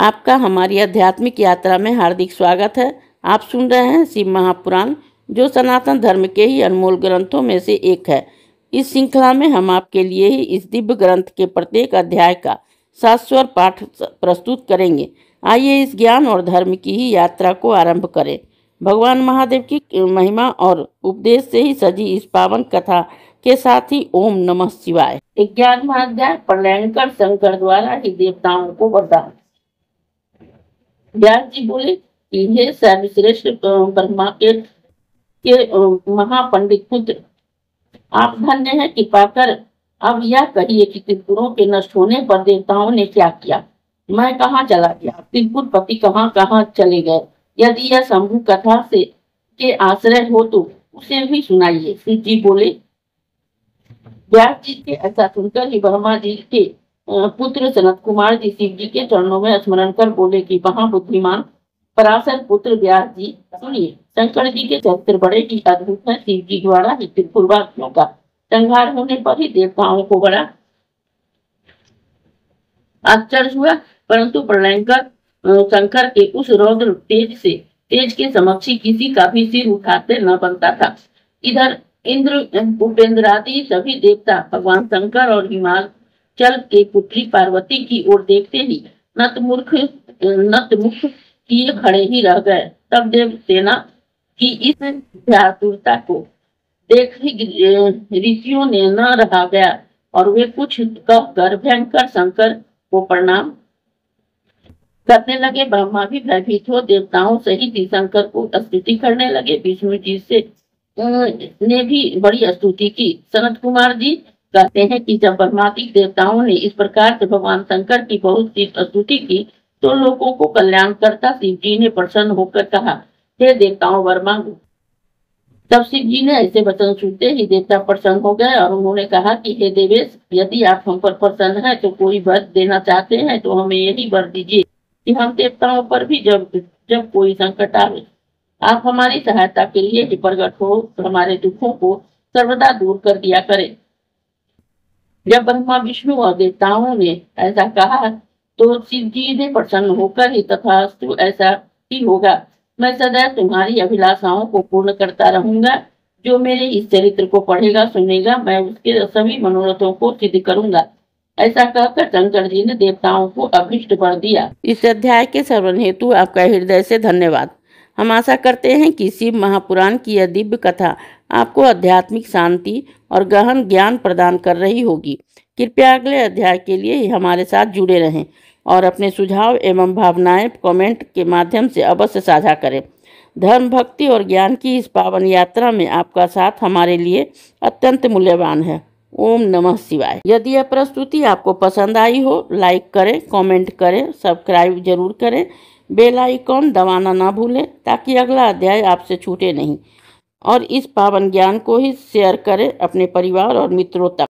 आपका हमारी आध्यात्मिक यात्रा में हार्दिक स्वागत है। आप सुन रहे हैं शिव महापुराण, जो सनातन धर्म के ही अनमोल ग्रंथों में से एक है। इस श्रृंखला में हम आपके लिए ही इस दिव्य ग्रंथ के प्रत्येक अध्याय का शाश्वत पाठ प्रस्तुत करेंगे। आइए इस ज्ञान और धर्म की ही यात्रा को आरंभ करें। भगवान महादेव की महिमा और उपदेश से ही सजी इस पावन कथा के साथ ही ओम नमः शिवाय। 11वां अध्याय, प्रलयंकर शंकर द्वारा ही देवताओं को वरदान। व्यास जी बोले कि हे सर्वश्रेष्ठ ब्रह्मा के महापंडित पुत्र, आप धन्य हैं कि पाकर अब यह कहिए कि त्रिपुरों के नष्ट होने पर देवताओं ने क्या किया, मैं कहाँ चला गया, त्रिपुर पति कहाँ कहाँ चले गए। यदि यह शंभु कथा से के आश्रय हो तो उसे भी सुनाइए। शिव जी बोले। व्यास जी के ऐसा सुनकर ही ब्रह्मा जी के पुत्र सनत कुमार जी शिव जी के चरणों में स्मरण कर बोले कि महाबुद्धिमान पराशर पुत्र व्यास जी, सुनिए, शंकर जी के चरित्र बड़े ही अद्भुत है। शिव जी द्वारा ही त्रिपुरवासियों का संहार होने पर ही देवताओं को बड़ा आश्चर्य हुआ, परंतु प्रलयंकर शंकर के उस रौद्र तेज के समक्ष किसी का भी सिर उठाते न बनता था। इधर इंद्र उपेंद्र आदि सभी देवता भगवान शंकर और हिमाचल के पुत्री पार्वती की ओर देखते ही नतमुख किए खड़े ही रह गए। तब देव सेना की इस व्याकुलता को देख ऋषियों ने न रहा गया और वे कुछ कहकर भयंकर शंकर को प्रणाम करने लगे। ब्रह्मा भी भयभीत हो देवताओं सहित शंकर को स्तुति करने लगे। विष्णु जी से ने भी बड़ी स्तुति की। सनत कुमार जी कहते हैं कि जब ब्रह्मादि देवताओं ने इस प्रकार से भगवान शंकर की बहुत सी स्तुति की तो लोगों को कल्याण करता शिव जी ने प्रसन्न होकर कहा, हे देवताओं वर मांगो। तब शिव जी ने ऐसे वचन सुनते ही देवता प्रसन्न हो गए और उन्होंने कहा कि हे देवेश, यदि आप हम पर प्रसन्न हैं तो कोई वर देना चाहते हैं तो हमें यही वर दीजिए कि हम देवताओं पर भी जब कोई संकट आवे आप हमारी सहायता के लिए ही प्रकट हो, हमारे दुखों को सर्वदा दूर कर दिया करें। जब ब्रह्मा विष्णु और देवताओं ने ऐसा कहा तो शिव जी ने प्रसन्न होकर ही तथास्तु ऐसा ही होगा, मैं सदैव तुम्हारी अभिलाषाओं को पूर्ण करता रहूंगा। जो मेरे इस चरित्र को पढ़ेगा सुनेगा, मैं उसके सभी मनोरथों को सिद्ध करूंगा। ऐसा कहकर शंकर जी ने देवताओं को अभिष्ट वर दिया। इस अध्याय के श्रवण हेतु आपका हृदय से धन्यवाद। हम आशा करते हैं कि शिव महापुराण की यह दिव्य कथा आपको आध्यात्मिक शांति और गहन ज्ञान प्रदान कर रही होगी। कृपया अगले अध्याय के लिए हमारे साथ जुड़े रहें और अपने सुझाव एवं भावनाएं कमेंट के माध्यम से अवश्य साझा करें। धर्म, भक्ति और ज्ञान की इस पावन यात्रा में आपका साथ हमारे लिए अत्यंत मूल्यवान है। ओम नमः शिवाय। यदि यह प्रस्तुति आपको पसंद आई हो, लाइक करें, कमेंट करें, सब्सक्राइब जरूर करें, बेल आइकॉन दबाना ना भूलें ताकि अगला अध्याय आपसे छूटे नहीं। और इस पावन ज्ञान को ही शेयर करें अपने परिवार और मित्रों तक।